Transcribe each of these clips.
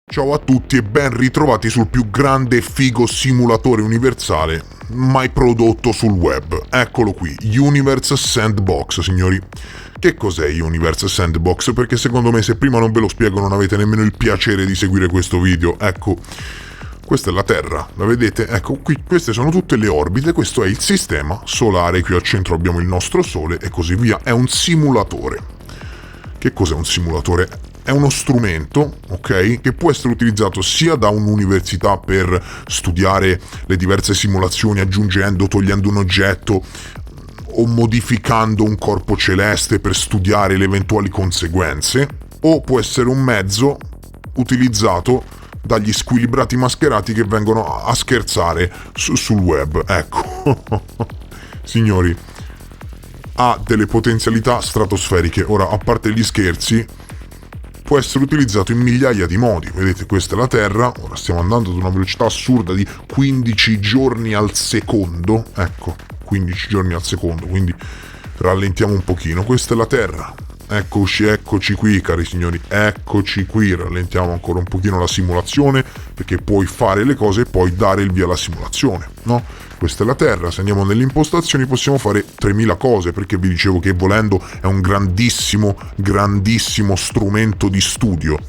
Ciao a tutti e ben ritrovati sul più grande e figo simulatore universale mai prodotto sul web. Eccolo qui, Universe Sandbox, signori. Che cos'è Universe Sandbox? Perché secondo me se prima non ve lo spiego non avete nemmeno il piacere di seguire questo video. Ecco, questa è la Terra, la vedete? Ecco, qui queste sono tutte le orbite, questo è il sistema solare, qui al centro abbiamo il nostro Sole e così via. È un simulatore. Che cos'è un simulatore? È uno strumento, ok, che può essere utilizzato sia da un'università per studiare le diverse simulazioni aggiungendo, togliendo un oggetto o modificando un corpo celeste per studiare le eventuali conseguenze, o può essere un mezzo utilizzato dagli squilibrati mascherati che vengono a scherzare sul web. Ecco, signori, ha delle potenzialità stratosferiche. Ora, a parte gli scherzi, può essere utilizzato in migliaia di modi. Vedete, questa è la Terra, ora stiamo andando ad una velocità assurda di 15 giorni al secondo, ecco, 15 giorni al secondo, quindi rallentiamo un pochino. Questa è la Terra, eccoci qui cari signori, eccoci qui, rallentiamo ancora un pochino la simulazione, perché puoi fare le cose e poi dare il via alla simulazione, no? Questa è la Terra, se andiamo nelle impostazioni possiamo fare 3000 cose, perché vi dicevo che volendo è un grandissimo strumento di studio,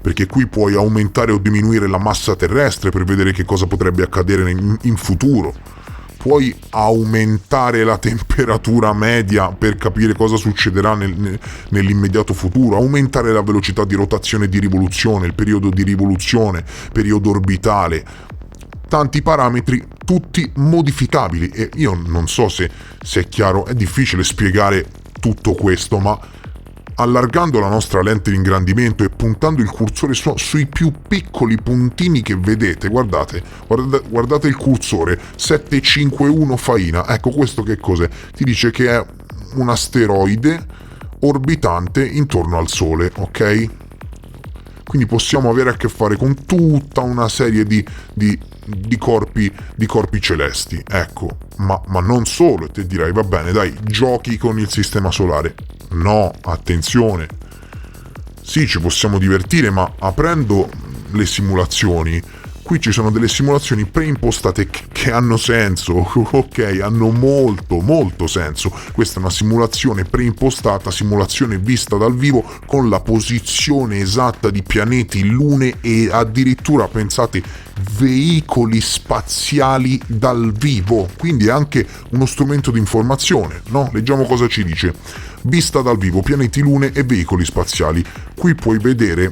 perché qui puoi aumentare o diminuire la massa terrestre per vedere che cosa potrebbe accadere in futuro, puoi aumentare la temperatura media per capire cosa succederà nell'immediato futuro, aumentare la velocità di rotazione e di rivoluzione, il periodo di rivoluzione, periodo orbitale, tanti parametri tutti modificabili. E io non so se è chiaro, è difficile spiegare tutto questo, ma allargando la nostra lente di ingrandimento e puntando il cursore sui più piccoli puntini che vedete, guardate il cursore 751 Faina, ecco questo che cos'è? Ti dice che è un asteroide orbitante intorno al Sole, ok? Quindi possiamo avere a che fare con tutta una serie di corpi celesti, ecco, ma non solo. E te dirai, va bene, dai, giochi con il sistema solare. No, attenzione. Sì, ci possiamo divertire, ma aprendo le simulazioni, qui ci sono delle simulazioni preimpostate che hanno senso, ok? Hanno molto senso. Questa è una simulazione preimpostata, simulazione vista dal vivo con la posizione esatta di pianeti, lune e addirittura, pensate, veicoli spaziali dal vivo. Quindi è anche uno strumento di informazione, no? Leggiamo cosa ci dice. Vista dal vivo, pianeti, lune e veicoli spaziali. Qui puoi vedere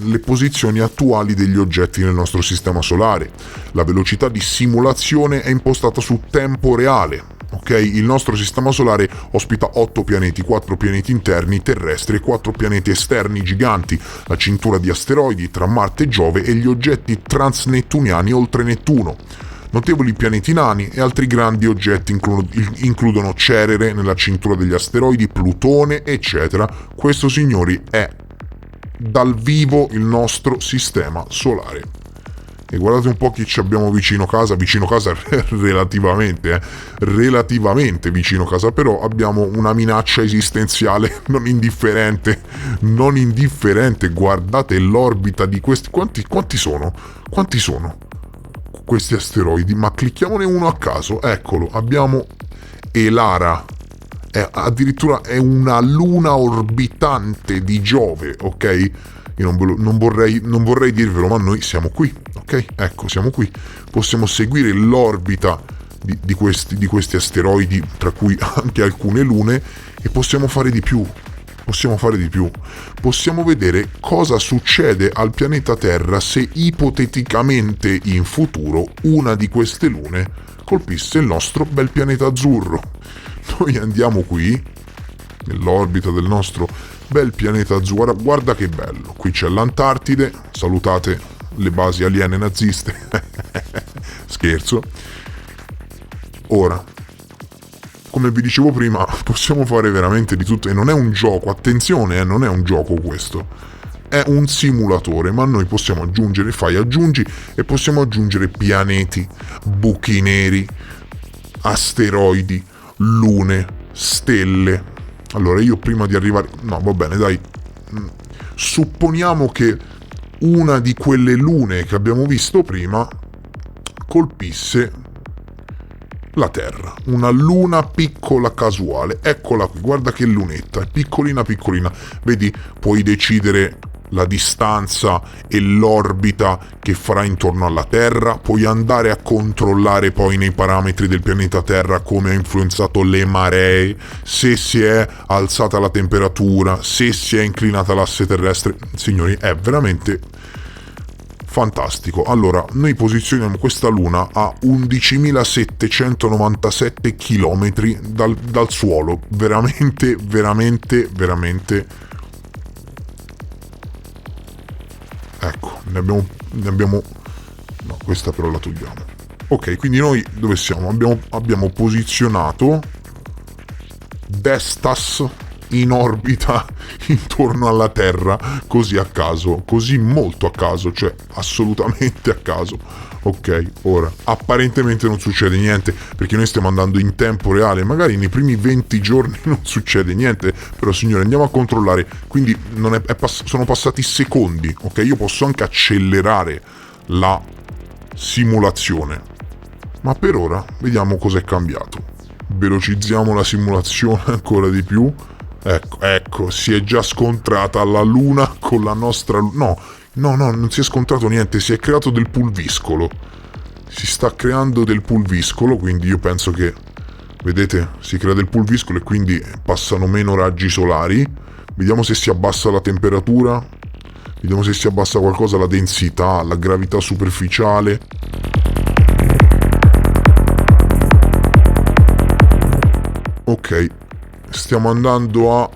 le posizioni attuali degli oggetti nel nostro sistema solare. La velocità di simulazione è impostata su tempo reale. Ok, il nostro sistema solare ospita 8 pianeti, 4 pianeti interni terrestri e 4 pianeti esterni giganti, la cintura di asteroidi tra Marte e Giove e gli oggetti transnettuniani oltre Nettuno. Notevoli pianeti nani e altri grandi oggetti includono Cerere nella cintura degli asteroidi, Plutone, eccetera. Questo, signori, è dal vivo il nostro sistema solare. E guardate un po' chi ci abbiamo vicino casa relativamente vicino casa, però abbiamo una minaccia esistenziale non indifferente. Guardate l'orbita di questi, quanti sono questi asteroidi? Ma clicchiamone uno a caso, eccolo, abbiamo Elara, addirittura è una luna orbitante di Giove, ok? Io non vorrei dirvelo, ma noi siamo qui, ok? Ecco, siamo qui. Possiamo seguire l'orbita di questi asteroidi, tra cui anche alcune lune, e possiamo fare di più. Possiamo vedere cosa succede al pianeta Terra se ipoteticamente in futuro una di queste lune colpisse il nostro bel pianeta azzurro. Noi andiamo qui, nell'orbita del nostro bel pianeta azzurro. Guarda che bello, qui c'è l'Antartide, salutate le basi aliene naziste. Scherzo. Ora, come vi dicevo prima, possiamo fare veramente di tutto, e non è un gioco, attenzione, non è un gioco questo, è un simulatore, ma noi possiamo aggiungere, aggiungi, e possiamo aggiungere pianeti, buchi neri, asteroidi, lune, stelle. Allora io prima di arrivare, no va bene dai, supponiamo che una di quelle lune che abbiamo visto prima colpisse la Terra, una luna piccola casuale. Eccola qui, guarda che lunetta, è piccolina piccolina. Vedi, puoi decidere la distanza e l'orbita che farà intorno alla Terra, puoi andare a controllare poi nei parametri del pianeta Terra come ha influenzato le maree, se si è alzata la temperatura, se si è inclinata l'asse terrestre. Signori, è veramente fantastico. Allora, noi posizioniamo questa luna a 11.797 km dal suolo. Veramente. Ecco, ne abbiamo... No, questa però la togliamo. Ok, quindi noi dove siamo? Abbiamo posizionato Destas in orbita intorno alla Terra, così a caso, così molto a caso, cioè assolutamente a caso. Ok, ora, apparentemente non succede niente, perché noi stiamo andando in tempo reale, magari nei primi 20 giorni non succede niente, però signore andiamo a controllare, quindi sono passati secondi, ok? Io posso anche accelerare la simulazione, ma per ora vediamo cosa è cambiato. Velocizziamo la simulazione ancora di più. Ecco, si è già scontrata la Luna con la nostra... No, non si è scontrato niente, si è creato del pulviscolo. Si sta creando del pulviscolo, quindi io penso che... Vedete? Si crea del pulviscolo e quindi passano meno raggi solari. Vediamo se si abbassa la temperatura. Vediamo se si abbassa qualcosa la densità, la gravità superficiale. Ok, stiamo andando a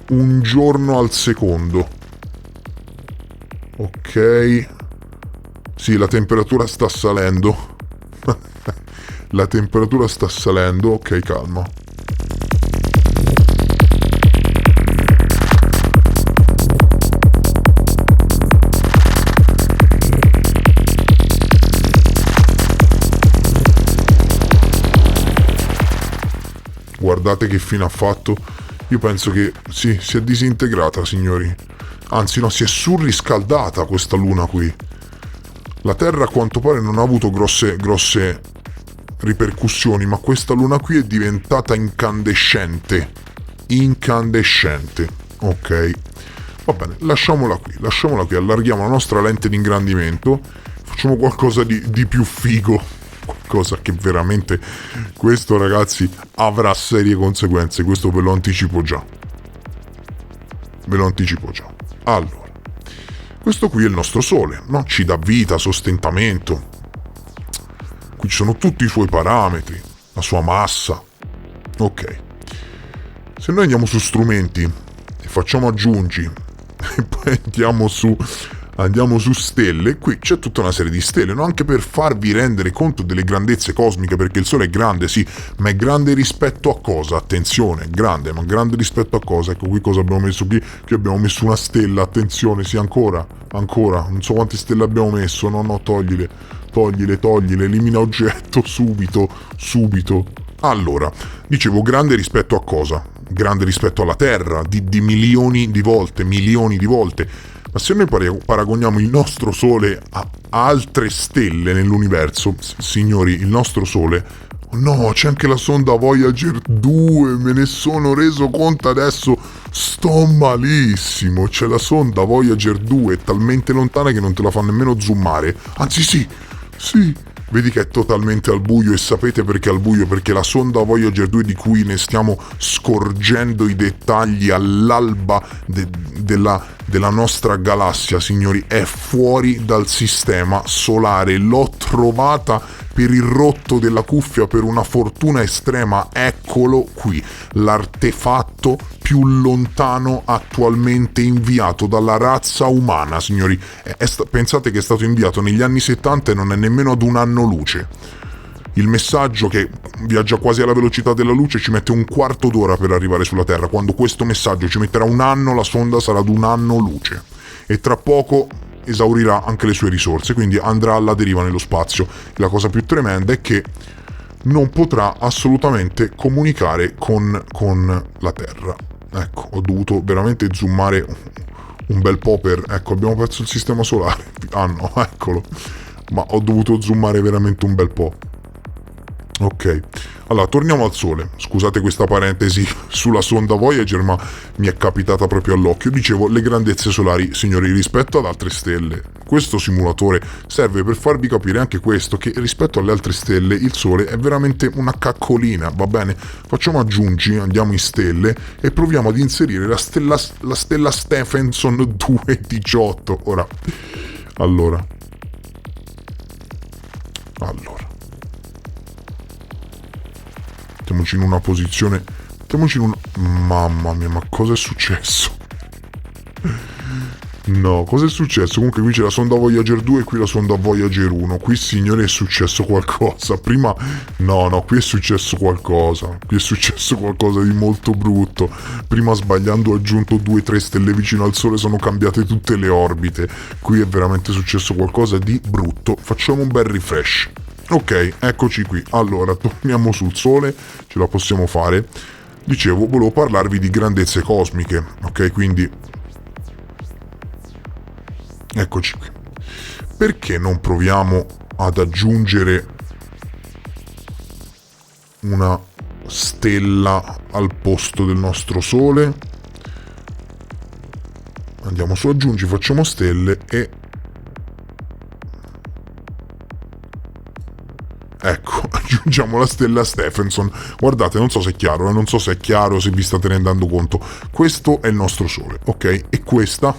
1 giorno al secondo. Ok. Sì, la temperatura sta salendo. La temperatura sta salendo. Ok, calma. Guardate che fine ha fatto. Io penso che sì, si è disintegrata, signori. Anzi no, si è surriscaldata questa luna qui. La Terra a quanto pare non ha avuto grosse ripercussioni, ma questa luna qui è diventata incandescente. Ok. Va bene, lasciamola qui, allarghiamo la nostra lente di ingrandimento, facciamo qualcosa di più figo. Qualcosa che veramente, questo ragazzi avrà serie conseguenze, questo ve lo anticipo già. Allora, questo qui è il nostro Sole, no? Ci dà vita, sostentamento. Qui ci sono tutti i suoi parametri, la sua massa. Ok. Se noi andiamo su strumenti e facciamo aggiungi e poi andiamo su stelle, qui c'è tutta una serie di stelle, no? Anche per farvi rendere conto delle grandezze cosmiche, perché il Sole è grande, sì, ma è grande rispetto a cosa? Attenzione, è grande, ma grande rispetto a cosa? Ecco qui cosa abbiamo messo qui? Qui abbiamo messo una stella, attenzione, sì, ancora, non so quante stelle abbiamo messo, no, toglile, elimina oggetto, subito. Allora, dicevo, grande rispetto a cosa? Grande rispetto alla Terra, di milioni di volte. Ma se noi paragoniamo il nostro Sole a altre stelle nell'universo, signori, il nostro Sole... No, c'è anche la sonda Voyager 2, me ne sono reso conto adesso, sto malissimo. C'è la sonda Voyager 2, è talmente lontana che non te la fa nemmeno zoomare. Anzi sì, vedi che è totalmente al buio, e sapete perché al buio? Perché la sonda Voyager 2, di cui ne stiamo scorgendo i dettagli all'alba della nostra galassia, signori, è fuori dal sistema solare. L'ho trovata per il rotto della cuffia, per una fortuna estrema, eccolo qui, l'artefatto più lontano attualmente inviato dalla razza umana, signori. Pensate che è stato inviato negli anni 70 e non è nemmeno ad un anno luce. Il messaggio, che viaggia quasi alla velocità della luce, ci mette un quarto d'ora per arrivare sulla Terra. Quando questo messaggio ci metterà un anno, la sonda sarà ad un anno luce. E tra poco esaurirà anche le sue risorse, quindi andrà alla deriva nello spazio. La cosa più tremenda è che non potrà assolutamente comunicare con la Terra. Ecco, ho dovuto veramente zoomare un bel po' per... Ecco, abbiamo perso il sistema solare. Ah no, eccolo. Ma ho dovuto zoomare veramente un bel po'. Ok, allora torniamo al Sole. Scusate questa parentesi sulla sonda Voyager, ma mi è capitata proprio all'occhio. Dicevo, le grandezze solari, signori, rispetto ad altre stelle. Questo simulatore serve per farvi capire anche questo, che rispetto alle altre stelle il Sole è veramente una caccolina, va bene? Facciamo aggiungi, andiamo in stelle e proviamo ad inserire la stella Stephenson 218. Ora, allora. Mettiamoci in una posizione... Mamma mia, ma cosa è successo? No, cosa è successo? Comunque qui c'è la sonda Voyager 2 e qui la sonda Voyager 1. Qui, signori, è successo qualcosa. Prima... No, qui è successo qualcosa. Qui è successo qualcosa di molto brutto. Prima, sbagliando, ho aggiunto 2-3 stelle vicino al Sole, sono cambiate tutte le orbite. Qui è veramente successo qualcosa di brutto. Facciamo un bel refresh. Ok, eccoci qui. Allora, torniamo sul Sole, ce la possiamo fare. Dicevo, volevo parlarvi di grandezze cosmiche, ok? Quindi, eccoci qui. Perché non proviamo ad aggiungere una stella al posto del nostro Sole? Andiamo su aggiungi, facciamo stelle e... Ecco, aggiungiamo la stella Stephenson. Guardate, non so se è chiaro, non so se è chiaro, se vi state rendendo conto. Questo è il nostro Sole, ok? E questa...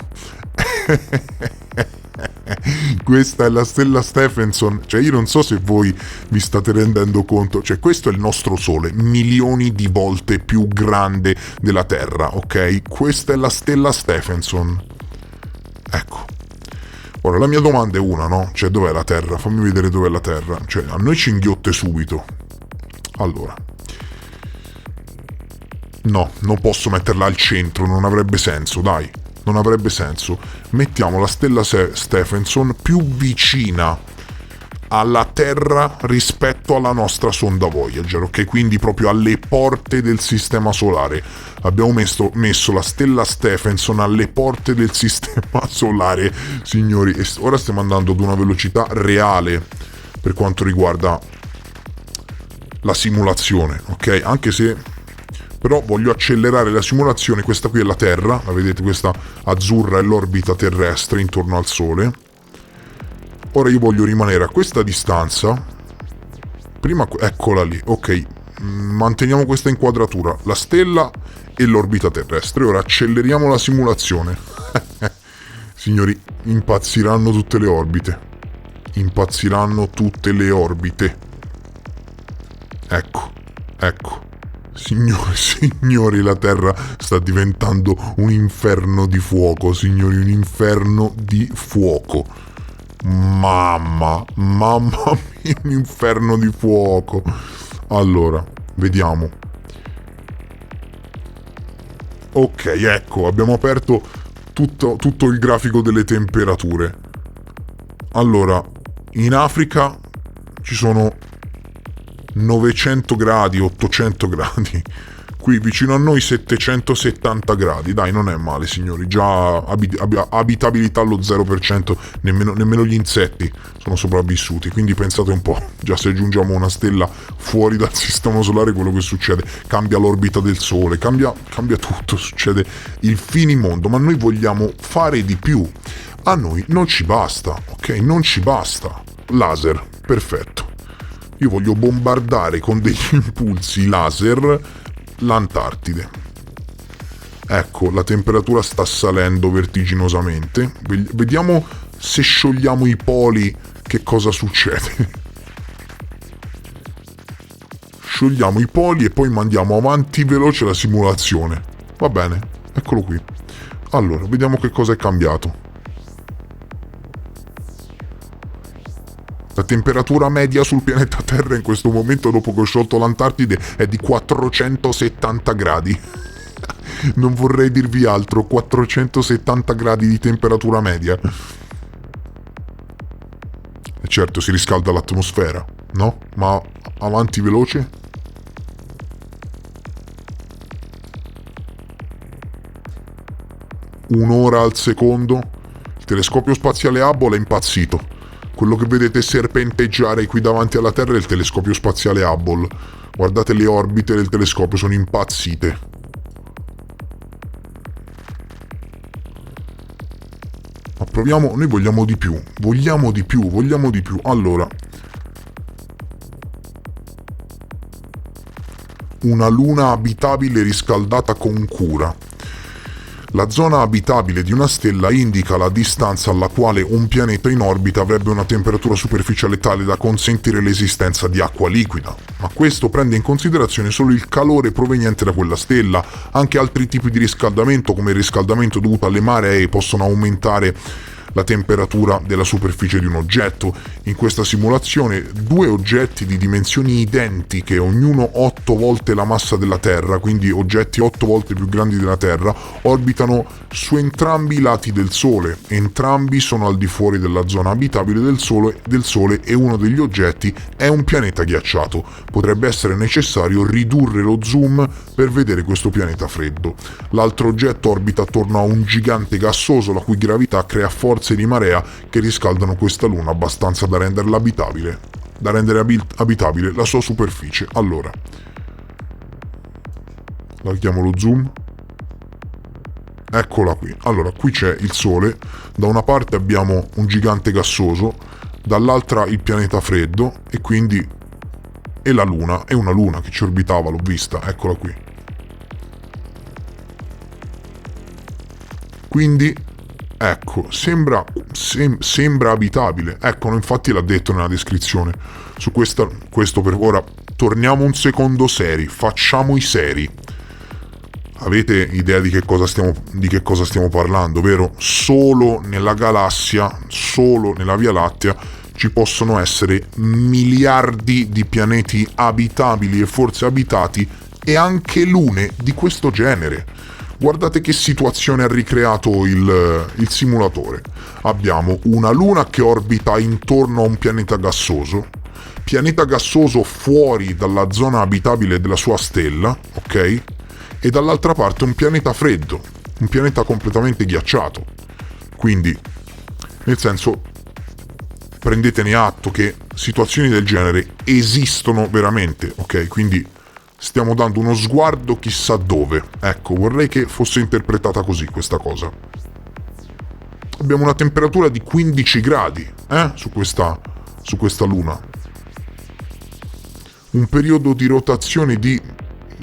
questa è la stella Stephenson. Cioè, io non so se voi vi state rendendo conto. Cioè, questo è il nostro Sole, milioni di volte più grande della Terra, ok? Questa è la stella Stephenson. Ecco. Ora, la mia domanda è una, no? Cioè, dov'è la Terra? Fammi vedere dov'è la Terra. Cioè, a noi ci inghiotte subito. Allora. No, non posso metterla al centro, non avrebbe senso, dai. Non avrebbe senso. Mettiamo la stella Stephenson più vicina alla Terra rispetto alla nostra sonda Voyager, ok? Quindi proprio alle porte del sistema solare. Abbiamo messo la stella Stephenson alle porte del sistema solare, signori, e ora stiamo andando ad una velocità reale per quanto riguarda la simulazione, ok? Anche se però voglio accelerare la simulazione. Questa qui è la Terra, la vedete, questa azzurra è l'orbita terrestre intorno al Sole. Ora io voglio rimanere a questa distanza. Prima, eccola lì, ok. Manteniamo questa inquadratura, la stella e l'orbita terrestre. Ora acceleriamo la simulazione. Signori, impazziranno tutte le orbite. Impazziranno tutte le orbite. Ecco. Signori, la Terra sta diventando un inferno di fuoco, signori, un inferno di fuoco. Mamma mia, un inferno di fuoco. Allora, vediamo. Ok, ecco, abbiamo aperto tutto il grafico delle temperature. Allora, in Africa ci sono 900 gradi, 800 gradi. Qui vicino a noi 770 gradi. Dai, non è male, signori. Già abitabilità allo 0%. Nemmeno gli insetti sono sopravvissuti. Quindi pensate un po'. Già se aggiungiamo una stella fuori dal sistema solare, quello che succede. Cambia l'orbita del Sole. Cambia tutto. Succede il finimondo. Ma noi vogliamo fare di più. A noi non ci basta. Ok? Non ci basta. Laser. Perfetto. Io voglio bombardare con degli impulsi laser l'Antartide. Ecco, la temperatura sta salendo vertiginosamente. Vediamo se sciogliamo i poli che cosa succede. sciogliamo i poli e poi mandiamo avanti veloce la simulazione. Va bene, eccolo qui. Allora, vediamo che cosa è cambiato. La temperatura media sul pianeta Terra in questo momento, dopo che ho sciolto l'Antartide, è di 470 gradi. Non vorrei dirvi altro, 470 gradi di temperatura media. E certo, si riscalda l'atmosfera, no? Ma avanti veloce? Un'ora al secondo? Il telescopio spaziale Hubble è impazzito. Quello che vedete serpenteggiare qui davanti alla Terra è il telescopio spaziale Hubble. Guardate le orbite del telescopio, sono impazzite. Ma proviamo, noi vogliamo di più. Allora, una luna abitabile riscaldata con cura. La zona abitabile di una stella indica la distanza alla quale un pianeta in orbita avrebbe una temperatura superficiale tale da consentire l'esistenza di acqua liquida. Ma questo prende in considerazione solo il calore proveniente da quella stella. Anche altri tipi di riscaldamento, come il riscaldamento dovuto alle maree, possono aumentare la temperatura della superficie di un oggetto. In questa simulazione, due oggetti di dimensioni identiche, ognuno 8 volte la massa della Terra, quindi oggetti 8 volte più grandi della Terra, orbitano su entrambi i lati del Sole. Entrambi sono al di fuori della zona abitabile del Sole e uno degli oggetti è un pianeta ghiacciato. Potrebbe essere necessario ridurre lo zoom per vedere questo pianeta freddo. L'altro oggetto orbita attorno a un gigante gassoso la cui gravità crea forze di marea che riscaldano questa luna abbastanza da renderla abitabile. Da rendere abitabile la sua superficie. Allora, alziamo lo zoom. Eccola qui. Allora, qui c'è il Sole. Da una parte abbiamo un gigante gassoso, dall'altra il pianeta freddo e quindi e la Luna. È una Luna che ci orbitava, l'ho vista. Eccola qui. Quindi ecco, sembra abitabile. Ecco, infatti l'ha detto nella descrizione. Su questo per ora. Torniamo un secondo seri. Facciamo i seri. Avete idea di che cosa stiamo parlando, vero? Solo nella galassia, solo nella Via Lattea, ci possono essere miliardi di pianeti abitabili e forse abitati e anche lune di questo genere. Guardate che situazione ha ricreato il simulatore. Abbiamo una luna che orbita intorno a un pianeta gassoso fuori dalla zona abitabile della sua stella, ok? E dall'altra parte un pianeta freddo, un pianeta completamente ghiacciato. Quindi, nel senso, prendetene atto che situazioni del genere esistono veramente, ok? Quindi stiamo dando uno sguardo chissà dove. Ecco, vorrei che fosse interpretata così questa cosa. Abbiamo una temperatura di 15 gradi, su questa luna. Un periodo di rotazione di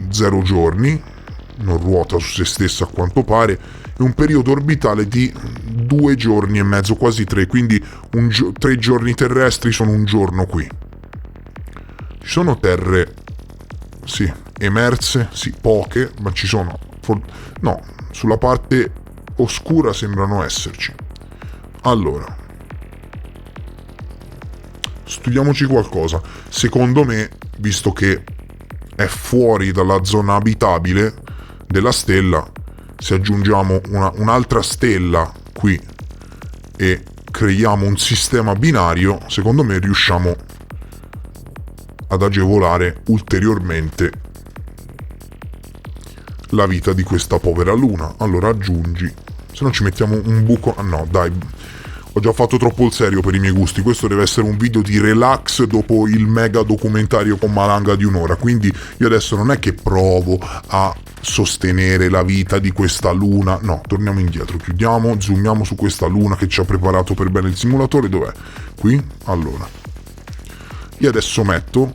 0 giorni, non ruota su se stessa a quanto pare, e un periodo orbitale di 2 giorni e mezzo, quasi 3, quindi 3 giorni terrestri sono un giorno qui. Ci sono terre, sì, emerse, sì, poche, ma ci sono. No, sulla parte oscura sembrano esserci. Allora, studiamoci qualcosa. Secondo me, visto che è fuori dalla zona abitabile della stella, se aggiungiamo un'altra stella qui e creiamo un sistema binario, secondo me riusciamo ad agevolare ulteriormente la vita di questa povera luna. Allora aggiungi, se no ci mettiamo un buco. No, dai, ho già fatto troppo il serio per i miei gusti. Questo deve essere un video di relax dopo il mega documentario con Malanga di un'ora. Quindi io adesso non è che provo a sostenere la vita di questa luna. No, torniamo indietro, chiudiamo, zoomiamo su questa luna che ci ha preparato per bene il simulatore. Dov'è? Qui? Allora, io adesso metto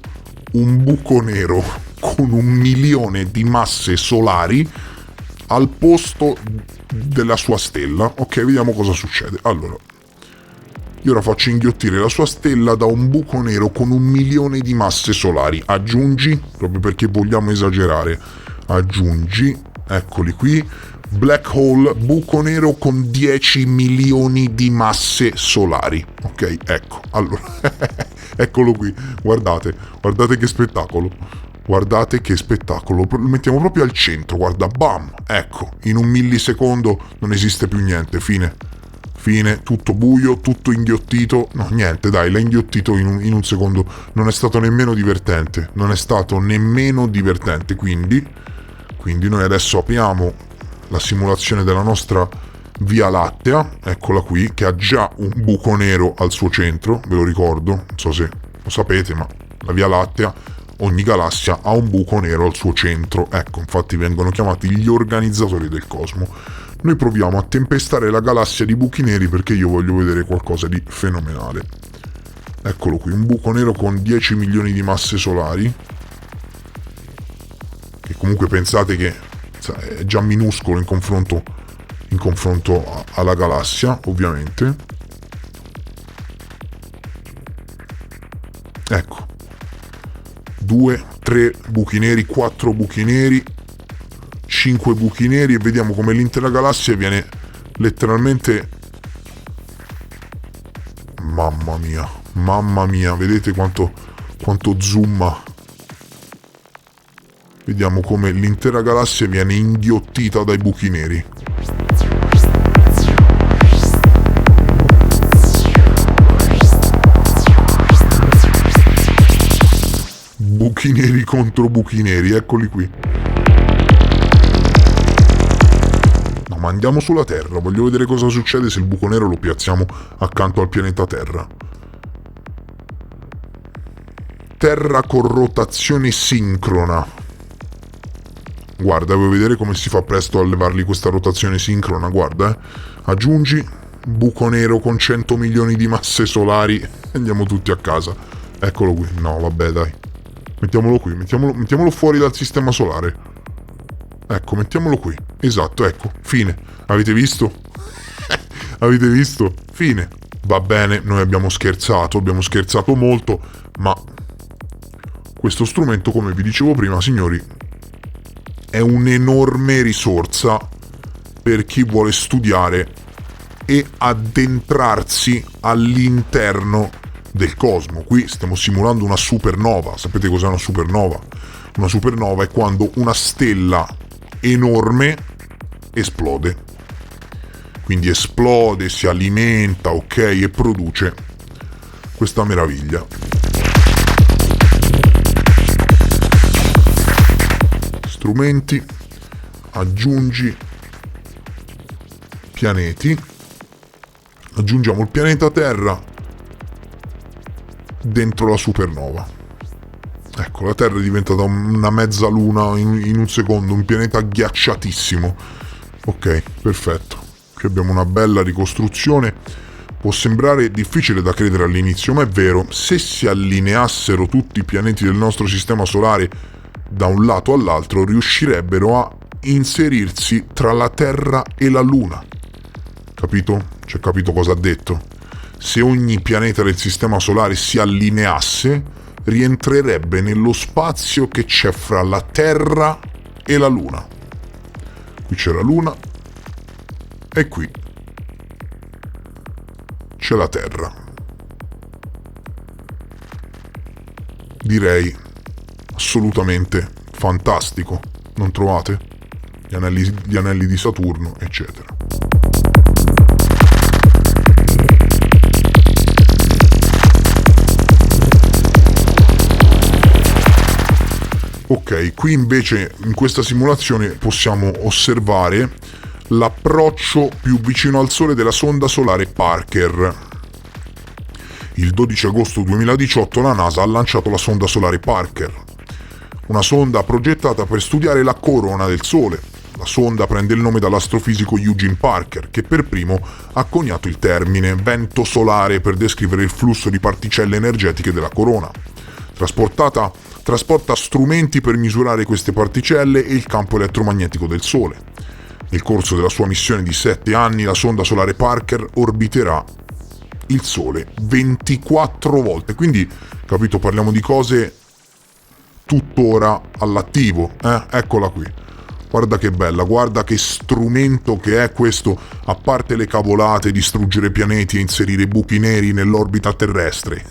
un buco nero con 1 milione di masse solari al posto della sua stella. Ok, vediamo cosa succede. Allora, Io ora faccio inghiottire la sua stella da un buco nero con 1.000.000 di masse solari. Aggiungi, proprio perché vogliamo esagerare, aggiungi, eccoli qui, black hole, buco nero con 10 milioni di masse solari. Ok, ecco, allora, eccolo qui, guardate che spettacolo. Guardate che spettacolo, lo mettiamo proprio al centro, guarda, bam, ecco, in un millisecondo non esiste più niente, fine, tutto buio, tutto inghiottito, no niente dai, l'ha inghiottito in un secondo, non è stato nemmeno divertente, quindi noi adesso apriamo la simulazione della nostra Via Lattea, eccola qui, che ha già un buco nero al suo centro, ve lo ricordo, non so se lo sapete, ma la Via Lattea, ogni galassia ha un buco nero al suo centro, ecco, infatti vengono chiamati gli organizzatori del cosmo. Noi proviamo a tempestare la galassia di buchi neri perché io voglio vedere qualcosa di fenomenale. Eccolo qui, un buco nero con 10 milioni di masse solari, che comunque pensate che è già minuscolo in confronto alla galassia, ovviamente. Ecco, 2, 3 buchi neri, 4 buchi neri, 5 buchi neri, e vediamo come l'intera galassia viene letteralmente... Mamma mia, vedete quanto zooma? Vediamo come l'intera galassia viene inghiottita dai buchi neri. Buchi neri contro buchi neri, eccoli qui. No, ma andiamo sulla Terra, voglio vedere cosa succede se il buco nero lo piazziamo accanto al pianeta Terra. Terra con rotazione sincrona. Guarda, vuoi vedere come si fa presto a levargli questa rotazione sincrona? Guarda, aggiungi buco nero con 100 milioni di masse solari e andiamo tutti a casa. Eccolo qui. No, vabbè, dai. Mettiamolo qui, mettiamolo fuori dal sistema solare. Ecco, mettiamolo qui. Esatto, ecco, fine. Avete visto? Avete visto? Fine. Va bene, noi abbiamo scherzato molto, ma questo strumento, come vi dicevo prima, signori, è un'enorme risorsa per chi vuole studiare e addentrarsi all'interno del cosmo. Qui stiamo simulando una supernova. Sapete cos'è una supernova? Una supernova è quando una stella enorme esplode. Quindi esplode, si alimenta, ok, e produce questa meraviglia. Strumenti, aggiungi pianeti, aggiungiamo il pianeta Terra dentro la supernova. Ecco, la Terra è diventata una mezzaluna in un secondo, un pianeta ghiacciatissimo. Ok, perfetto. Qui abbiamo una bella ricostruzione. Può sembrare difficile da credere all'inizio, ma è vero. Se si allineassero tutti i pianeti del nostro sistema solare da un lato all'altro, riuscirebbero a inserirsi tra la Terra e la Luna. Capito? Cioè, capito cosa ha detto? Se ogni pianeta del sistema solare si allineasse, rientrerebbe nello spazio che c'è fra la Terra e la Luna. Qui c'è la Luna e qui c'è la Terra. Direi assolutamente fantastico, non trovate? Gli anelli di Saturno, eccetera. Ok, qui invece in questa simulazione possiamo osservare l'approccio più vicino al Sole della sonda solare Parker. Il 12 agosto 2018 la NASA ha lanciato la sonda solare Parker, una sonda progettata per studiare la corona del Sole. La sonda prende il nome dall'astrofisico Eugene Parker, che per primo ha coniato il termine vento solare per descrivere il flusso di particelle energetiche della corona. Trasporta strumenti per misurare queste particelle e il campo elettromagnetico del Sole. Nel corso della sua missione di 7 anni, la sonda solare Parker orbiterà il Sole 24 volte. Quindi, capito, parliamo di cose tuttora all'attivo. Eccola qui. Guarda che bella, guarda che strumento che è questo, a parte le cavolate, distruggere pianeti e inserire buchi neri nell'orbita terrestre.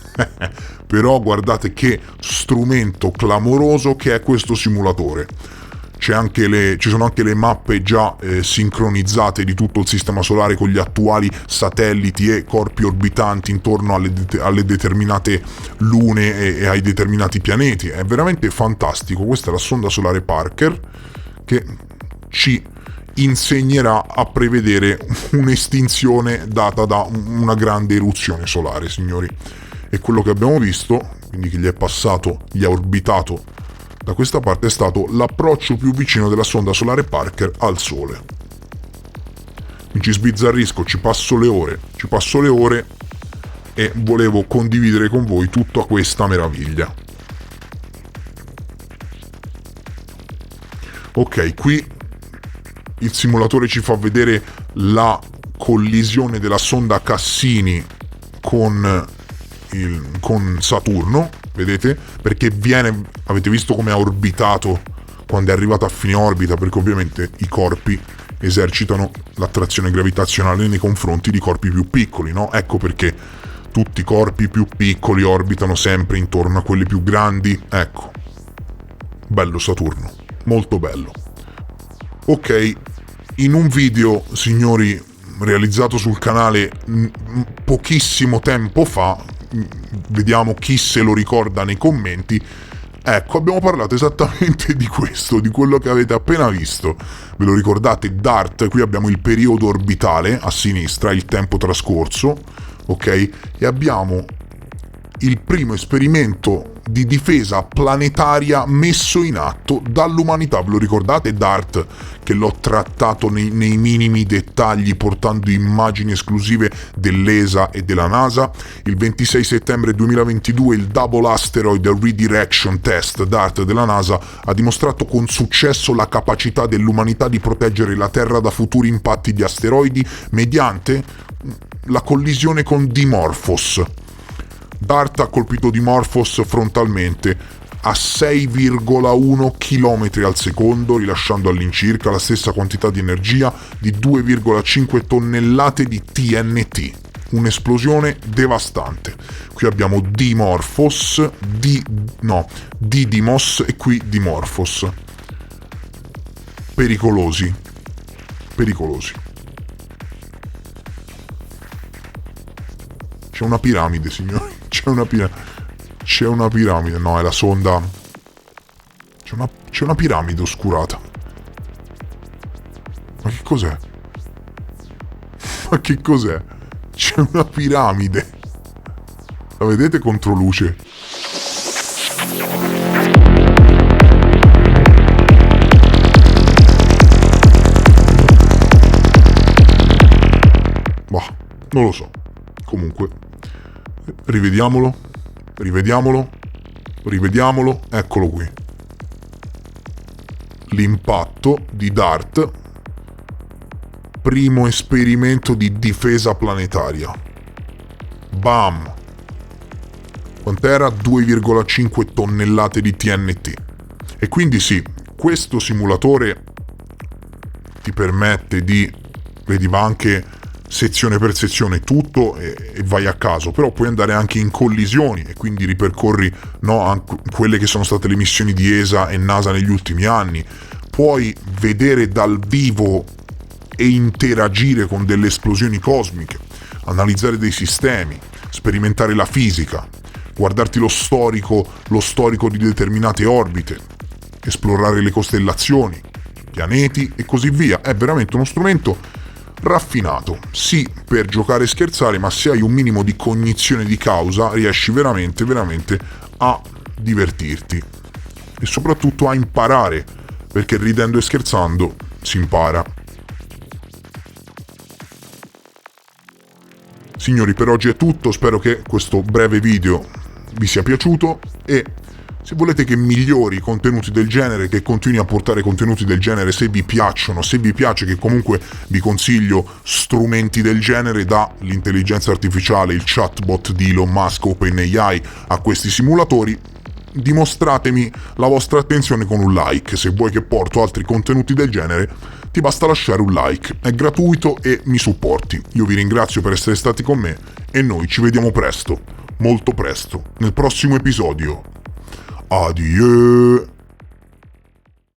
Però guardate che strumento clamoroso che è questo simulatore. Ci sono anche le mappe già sincronizzate di tutto il sistema solare con gli attuali satelliti e corpi orbitanti intorno alle determinate lune e ai determinati pianeti. È veramente fantastico. Questa è la sonda solare Parker, che ci insegnerà a prevedere un'estinzione data da una grande eruzione solare, signori. E quello che abbiamo visto, quindi che gli ha orbitato da questa parte, è stato l'approccio più vicino della sonda solare Parker al Sole. Mi ci sbizzarrisco, ci passo le ore e volevo condividere con voi tutta questa meraviglia. Ok, qui il simulatore ci fa vedere la collisione della sonda Cassini con Saturno, vedete? Perché avete visto come ha orbitato quando è arrivato a fine orbita, perché ovviamente i corpi esercitano l'attrazione gravitazionale nei confronti di corpi più piccoli, no? Ecco perché tutti i corpi più piccoli orbitano sempre intorno a quelli più grandi. Ecco, bello Saturno. Molto bello. Ok, in un video, signori, realizzato sul canale pochissimo tempo fa, vediamo chi se lo ricorda nei commenti, ecco, abbiamo parlato esattamente di questo, di quello che avete appena visto. Ve lo ricordate? DART, qui abbiamo il periodo orbitale a sinistra, il tempo trascorso, ok? E abbiamo il primo esperimento di difesa planetaria messo in atto dall'umanità. Ve lo ricordate? DART, che l'ho trattato nei minimi dettagli portando immagini esclusive dell'ESA e della NASA. Il 26 settembre 2022 il Double Asteroid Redirection Test DART della NASA ha dimostrato con successo la capacità dell'umanità di proteggere la Terra da futuri impatti di asteroidi mediante la collisione con Dimorphos. DART ha colpito Dimorphos frontalmente a 6,1 km al secondo, rilasciando all'incirca la stessa quantità di energia di 2,5 tonnellate di TNT. Un'esplosione devastante. Qui abbiamo Dimorphos, Didymos e qui Dimorphos. Pericolosi. C'è una piramide, signori. C'è una piramide. No, è la sonda. C'è una piramide oscurata. Ma che cos'è? C'è una piramide. La vedete contro luce? Bah, non lo so. Comunque, rivediamolo, eccolo qui. L'impatto di DART, primo esperimento di difesa planetaria. Bam! Quant'era? 2,5 tonnellate di TNT. E quindi sì, questo simulatore ti permette di, vedi, va anche sezione per sezione tutto e vai a caso, però puoi andare anche in collisioni e quindi ripercorri, no, anche quelle che sono state le missioni di ESA e NASA negli ultimi anni. Puoi vedere dal vivo e interagire con delle esplosioni cosmiche, analizzare dei sistemi, sperimentare la fisica, guardarti lo storico di determinate orbite, esplorare le costellazioni, pianeti e così via. È veramente uno strumento raffinato, sì, per giocare e scherzare, ma se hai un minimo di cognizione di causa riesci veramente a divertirti e soprattutto a imparare, perché ridendo e scherzando si impara. Signori, per oggi è tutto, spero che questo breve video vi sia piaciuto e Se volete che migliori contenuti del genere, che continui a portare contenuti del genere, se vi piacciono, se vi piace che comunque vi consiglio strumenti del genere, dall'intelligenza artificiale, il chatbot di Elon Musk, OpenAI, a questi simulatori, dimostratemi la vostra attenzione con un like. Se vuoi che porto altri contenuti del genere, ti basta lasciare un like, è gratuito e mi supporti. Io vi ringrazio per essere stati con me e noi ci vediamo presto, molto presto, nel prossimo episodio. Adieu!